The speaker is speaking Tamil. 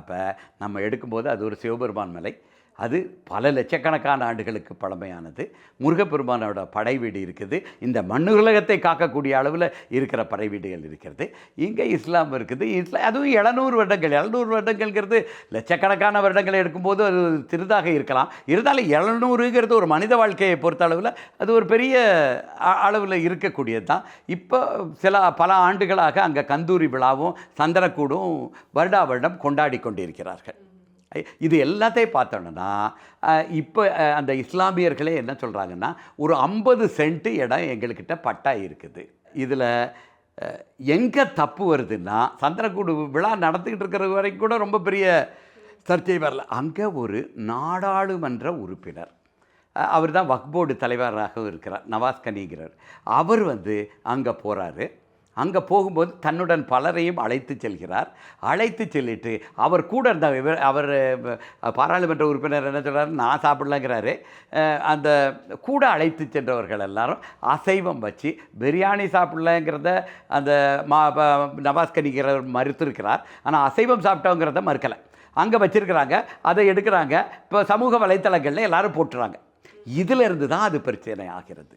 அப்போ நம்ம எடுக்கும்போது அது ஒரு சிவபெருமான் மலை. அது பல லட்சக்கணக்கான ஆண்டுகளுக்கு பழமையானது. முருகப்பெருமானோட படை வீடு இருக்குது. இந்த மண்ணுலகத்தை காக்கக்கூடிய அளவில் இருக்கிற படை வீடுகள் இருக்கிறது. இங்கே இஸ்லாம் இருக்குது. அதுவும் 700 வருடங்கள். 700 வருடங்கள்ங்கிறது லட்சக்கணக்கான வருடங்களை எடுக்கும்போது அது சிறிதாக இருக்கலாம். இருந்தாலும் 700ங்கிறது ஒரு மனித வாழ்க்கையை பொறுத்த அளவில் அது ஒரு பெரிய அளவில் இருக்கக்கூடியது தான். இப்போ பல ஆண்டுகளாக அங்கே கந்தூரி விழாவும் சந்தனக்கூடும் வருடம் கொண்டாடி கொண்டிருக்கிறார்கள். இது எல்லாத்தையும் பார்த்தோன்னா இப்போ அந்த இஸ்லாமியர்களே என்ன சொல்கிறாங்கன்னா, ஒரு 50 சென்ட் இடம் எங்கள்கிட்ட பட்டா இருக்குது. இதில் எங்கே தப்பு வருதுன்னா, சந்திரக்கூடு விழா நடந்துக்கிட்டு இருக்கிற வரைக்கும் கூட ரொம்ப பெரிய சர்ச்சை வரல. அங்கே ஒரு நாடாளுமன்ற உறுப்பினர், அவர் தான் வக்ஃப் போர்டு தலைவராக இருக்கிறார், நவாஸ் கனிங்கிறார். அவர் அங்கே போகிறாரு. அங்கே போகும்போது தன்னுடன் பலரையும் அழைத்து செல்கிறார். அழைத்து செல்லிட்டு அவர் கூட இருந்த அவர் பாராளுமன்ற உறுப்பினர் என்ன சொல்கிறார், நான் சாப்பிடலங்கிறாரு. அந்த கூட அழைத்து சென்றவர்கள் எல்லாரும் அசைவம் வச்சு பிரியாணி சாப்பிடலங்கிறத அந்த நவாஸ் கனிக்கிறவர் மறுத்திருக்கிறார். ஆனால் அசைவம் சாப்பிட்டோங்கிறத மறுக்கலை. அங்கே வச்சுருக்கிறாங்க, அதை எடுக்கிறாங்க. இப்போ சமூக வலைத்தளங்களில் எல்லோரும் போட்டுறாங்க. இதிலிருந்து தான் அது பிரச்சனை ஆகிறது.